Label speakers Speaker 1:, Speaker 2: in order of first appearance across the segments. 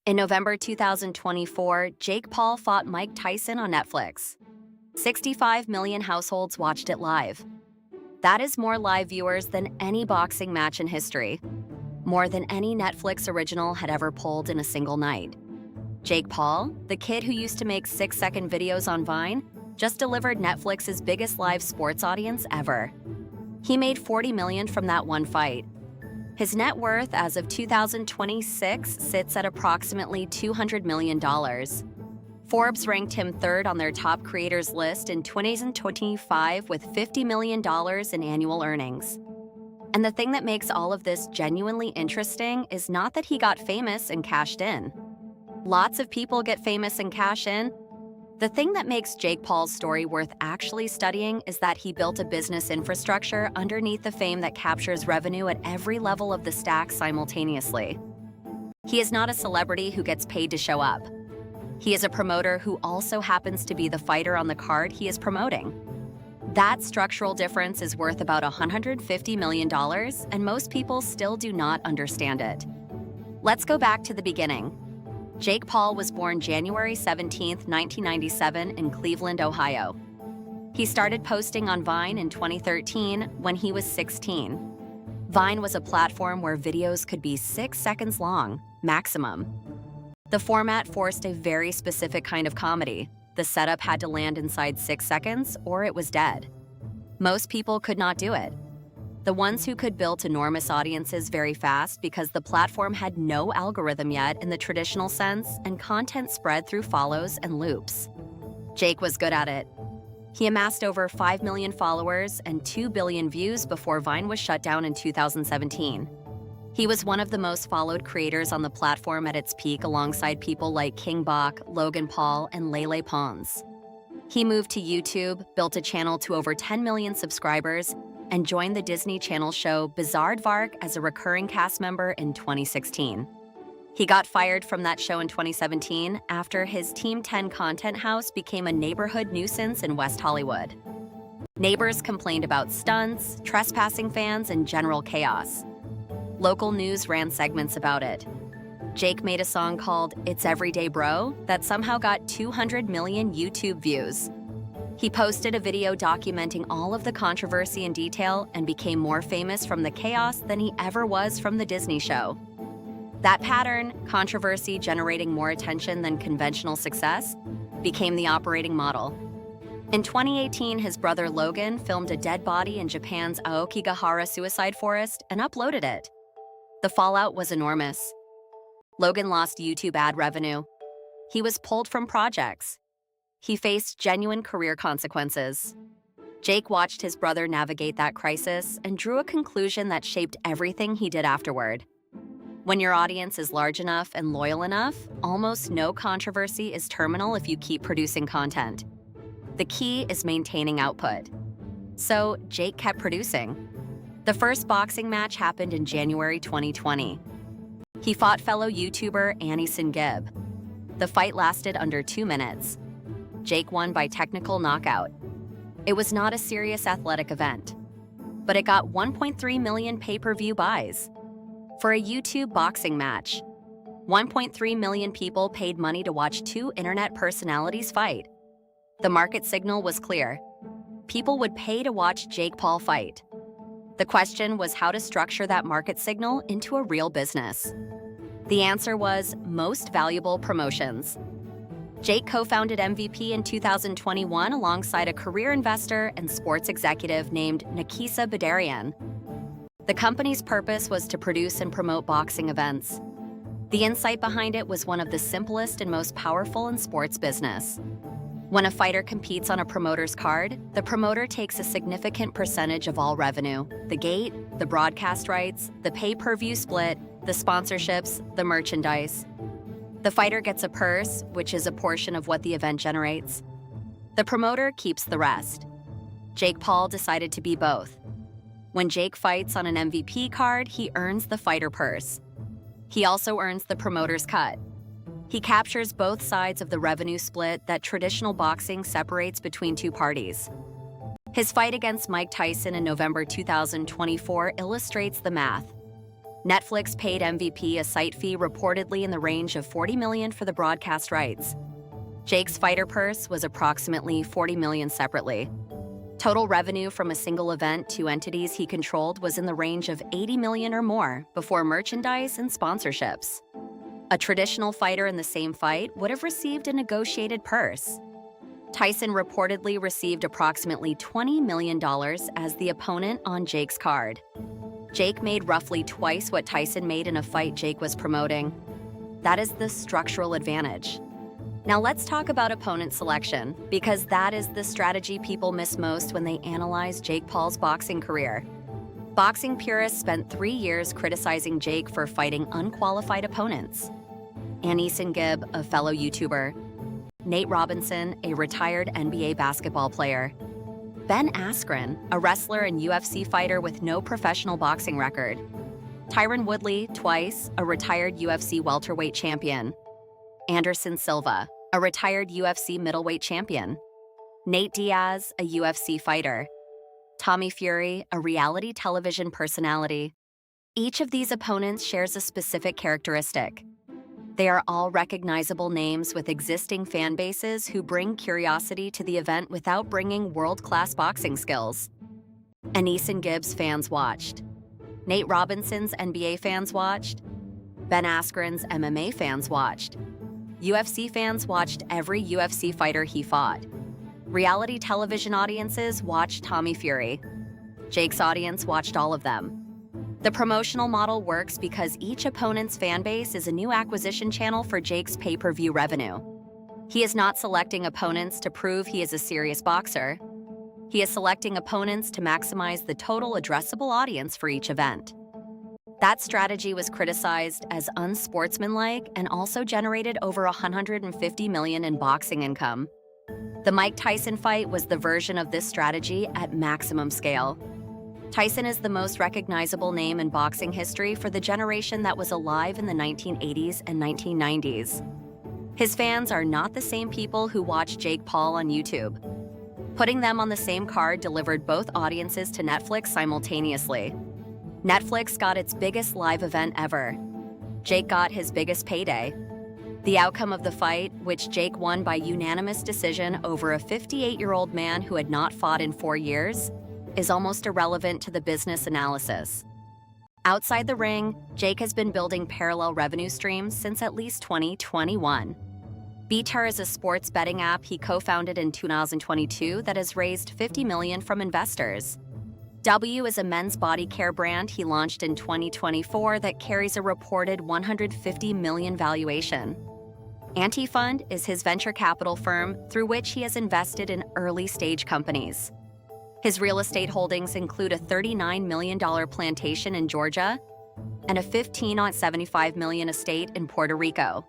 Speaker 1: In November 2024, Jake Paul fought Mike Tyson on Netflix. 65 million households watched it live. That is more live viewers than any boxing match in history. More than any Netflix original had ever pulled in a single night. Jake Paul, the kid who used to make 6-second videos on Vine, just delivered Netflix's biggest live sports audience ever. He made $40 million from that one fight. His net worth as of 2026 sits at approximately $200 million. Forbes ranked him third on their top creators list in 2025 with $50 million in annual earnings. And the thing that makes all of this genuinely interesting is not that he got famous and cashed in. Lots of people get famous and cash in. The thing that makes Jake Paul's story worth actually studying is that he built a business infrastructure underneath the fame that captures revenue at every level of the stack simultaneously. He is not a celebrity who gets paid to show up. He is a promoter who also happens to be the fighter on the card he is promoting. That structural difference is worth about $150 million, and most people still do not understand it. Let's go back to the beginning. Jake Paul was born January 17, 1997 in Cleveland, Ohio. He started posting on Vine in 2013 when he was 16. Vine was a platform where videos could be 6 seconds long, maximum. The format forced a very specific kind of comedy. The setup had to land inside 6 seconds or it was dead. Most people could not do it. The ones who could built enormous audiences very fast because the platform had no algorithm yet in the traditional sense and content spread through follows and loops. Jake was good at it. He amassed over 5 million followers and 2 billion views before Vine was shut down in 2017. He was one of the most followed creators on the platform at its peak alongside people like King Bach, Logan Paul, and Lele Pons. He moved to YouTube, built a channel to over 10 million subscribers, and joined the Disney Channel show Bizarre Vark as a recurring cast member in 2016. He got fired from that show in 2017 after his Team 10 content house became a neighborhood nuisance in West Hollywood. Neighbors complained about stunts, trespassing fans, and general chaos. Local news ran segments about it. Jake made a song called It's Everyday Bro that somehow got 200 million YouTube views. He posted a video documenting all of the controversy in detail and became more famous from the chaos than he ever was from the Disney show. That pattern, controversy generating more attention than conventional success, became the operating model. In 2018, his brother Logan filmed a dead body in Japan's Aokigahara suicide forest and uploaded it. The fallout was enormous. Logan lost YouTube ad revenue. He was pulled from projects. He faced genuine career consequences. Jake watched his brother navigate that crisis and drew a conclusion that shaped everything he did afterward. When your audience is large enough and loyal enough, almost no controversy is terminal if you keep producing content. The key is maintaining output. So Jake kept producing. The first boxing match happened in January 2020. He fought fellow YouTuber Anison Gibb. The fight lasted under 2 minutes. Jake won by technical knockout. It was not a serious athletic event, but it got 1.3 million pay-per-view buys. For a YouTube boxing match, 1.3 million people paid money to watch 2 internet personalities fight. The market signal was clear. People would pay to watch Jake Paul fight. The question was how to structure that market signal into a real business. The answer was most valuable promotions. Jake co-founded MVP in 2021 alongside a career investor and sports executive named Nakisa Badarian. The company's purpose was to produce and promote boxing events. The insight behind it was one of the simplest and most powerful in sports business. When a fighter competes on a promoter's card, the promoter takes a significant percentage of all revenue: the gate, the broadcast rights, the pay-per-view split, the sponsorships, the merchandise. The fighter gets a purse, which is a portion of what the event generates. The promoter keeps the rest. Jake Paul decided to be both. When Jake fights on an MVP card, he earns the fighter purse. He also earns the promoter's cut. He captures both sides of the revenue split that traditional boxing separates between 2 parties. His fight against Mike Tyson in November 2024 illustrates the math. Netflix paid MVP a site fee reportedly in the range of $40 million for the broadcast rights. Jake's fighter purse was approximately $40 million separately. Total revenue from a single event to entities he controlled was in the range of $80 million or more before merchandise and sponsorships. A traditional fighter in the same fight would have received a negotiated purse. Tyson reportedly received approximately $20 million as the opponent on Jake's card. Jake made roughly twice what Tyson made in a fight Jake was promoting. That is the structural advantage. Now let's talk about opponent selection, because that is the strategy people miss most when they analyze Jake Paul's boxing career. Boxing purists spent 3 years criticizing Jake for fighting unqualified opponents. Anis Gibb, a fellow YouTuber. Nate Robinson, a retired NBA basketball player. Ben Askren, a wrestler and UFC fighter with no professional boxing record. Tyron Woodley, twice, a retired UFC welterweight champion. Anderson Silva, a retired UFC middleweight champion. Nate Diaz, a UFC fighter. Tommy Fury, a reality television personality. Each of these opponents shares a specific characteristic. They are all recognizable names with existing fan bases who bring curiosity to the event without bringing world-class boxing skills. Anis Gibb's fans watched. Nate Robinson's NBA fans watched. Ben Askren's MMA fans watched. UFC fans watched every UFC fighter he fought. Reality television audiences watched Tommy Fury. Jake's audience watched all of them. The promotional model works because each opponent's fan base is a new acquisition channel for Jake's pay-per-view revenue. He is not selecting opponents to prove he is a serious boxer. He is selecting opponents to maximize the total addressable audience for each event. That strategy was criticized as unsportsmanlike and also generated over $150 million in boxing income. The Mike Tyson fight was the version of this strategy at maximum scale. Tyson is the most recognizable name in boxing history for the generation that was alive in the 1980s and 1990s. His fans are not the same people who watch Jake Paul on YouTube. Putting them on the same card delivered both audiences to Netflix simultaneously. Netflix got its biggest live event ever. Jake got his biggest payday. The outcome of the fight, which Jake won by unanimous decision over a 58-year-old man who had not fought in 4 years, is almost irrelevant to the business analysis. Outside the ring, Jake has been building parallel revenue streams since at least 2021. Beater is a sports betting app he co-founded in 2022 that has raised $50 million from investors. W is a men's body care brand he launched in 2024 that carries a reported $150 million valuation. Antifund is his venture capital firm through which he has invested in early-stage companies. His real estate holdings include a $39 million plantation in Georgia and a $15.75 million estate in Puerto Rico.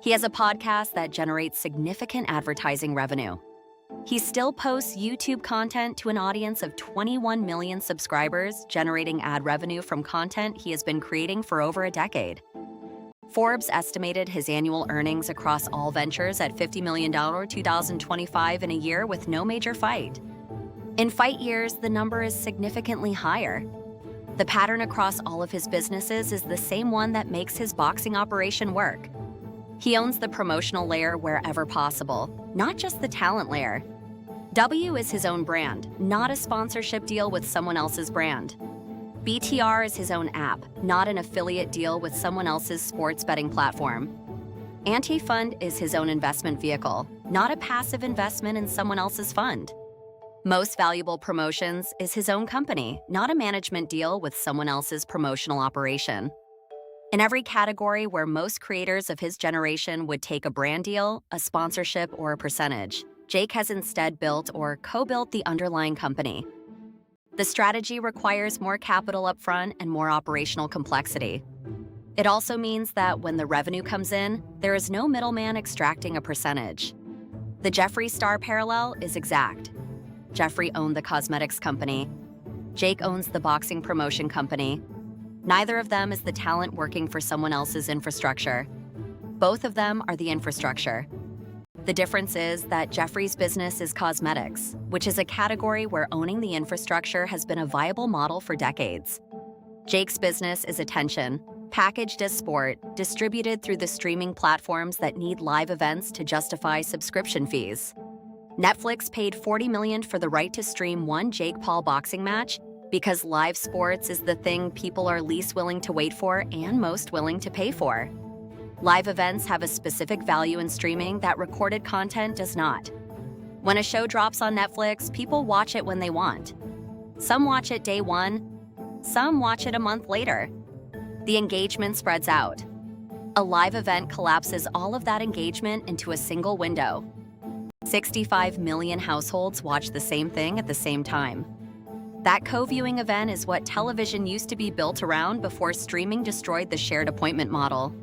Speaker 1: He has a podcast that generates significant advertising revenue. He still posts YouTube content to an audience of 21 million subscribers, generating ad revenue from content he has been creating for over a decade. Forbes estimated his annual earnings across all ventures at $50 million 2025 in a year with no major fight. In fight years, the number is significantly higher. The pattern across all of his businesses is the same one that makes his boxing operation work. He owns the promotional layer wherever possible, not just the talent layer. W is his own brand, not a sponsorship deal with someone else's brand. BTR is his own app, not an affiliate deal with someone else's sports betting platform. Antifund is his own investment vehicle, not a passive investment in someone else's fund. Most Valuable Promotions is his own company, not a management deal with someone else's promotional operation. In every category where most creators of his generation would take a brand deal, a sponsorship, or a percentage, Jake has instead built or co-built the underlying company. The strategy requires more capital upfront and more operational complexity. It also means that when the revenue comes in, there is no middleman extracting a percentage. The Jeffree Star parallel is exact. Jeffree owned the cosmetics company. Jake owns the boxing promotion company. Neither of them is the talent working for someone else's infrastructure. Both of them are the infrastructure. The difference is that Jeffree's business is cosmetics, which is a category where owning the infrastructure has been a viable model for decades. Jake's business is attention, packaged as sport, distributed through the streaming platforms that need live events to justify subscription fees. Netflix paid $40 million for the right to stream one Jake Paul boxing match because live sports is the thing people are least willing to wait for and most willing to pay for. Live events have a specific value in streaming that recorded content does not. When a show drops on Netflix, people watch it when they want. Some watch it day one, some watch it a month later. The engagement spreads out. A live event collapses all of that engagement into a single window. 65 million households watch the same thing at the same time. That co-viewing event is what television used to be built around before streaming destroyed the shared appointment model.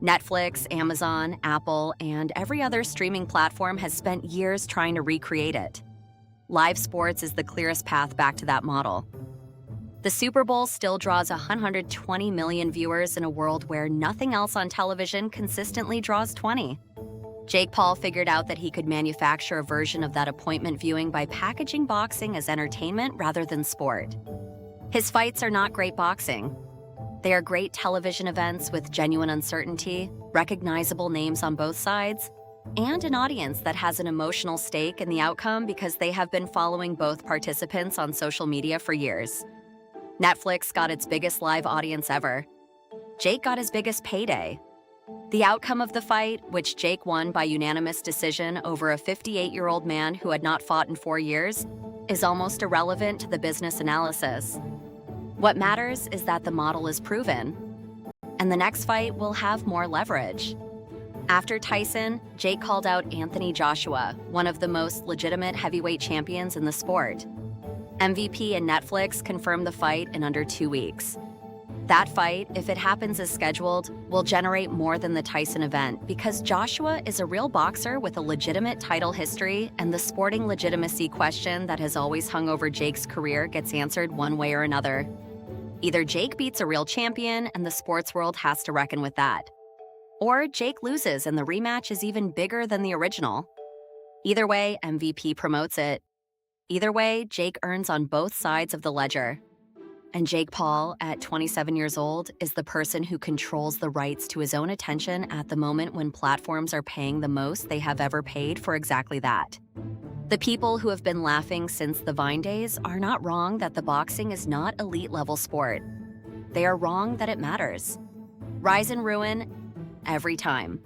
Speaker 1: Netflix, Amazon, Apple, and every other streaming platform has spent years trying to recreate it. Live sports is the clearest path back to that model. The Super Bowl still draws 120 million viewers in a world where nothing else on television consistently draws 20. Jake Paul figured out that he could manufacture a version of that appointment viewing by packaging boxing as entertainment rather than sport. His fights are not great boxing. They are great television events with genuine uncertainty, recognizable names on both sides, and an audience that has an emotional stake in the outcome because they have been following both participants on social media for years. Netflix got its biggest live audience ever. Jake got his biggest payday. The outcome of the fight, which Jake won by unanimous decision over a 58-year-old man who had not fought in 4 years, is almost irrelevant to the business analysis. What matters is that the model is proven, and the next fight will have more leverage. After Tyson, Jake called out Anthony Joshua, one of the most legitimate heavyweight champions in the sport. MVP and Netflix confirmed the fight in under 2 weeks. That fight, if it happens as scheduled, will generate more than the Tyson event because Joshua is a real boxer with a legitimate title history, and the sporting legitimacy question that has always hung over Jake's career gets answered one way or another. Either Jake beats a real champion and the sports world has to reckon with that, or Jake loses and the rematch is even bigger than the original. Either way, MVP promotes it. Either way, Jake earns on both sides of the ledger. And Jake Paul, at 27 years old, is the person who controls the rights to his own attention at the moment when platforms are paying the most they have ever paid for exactly that. The people who have been laughing since the Vine days are not wrong that the boxing is not elite-level sport. They are wrong that it matters. Rise and ruin, every time.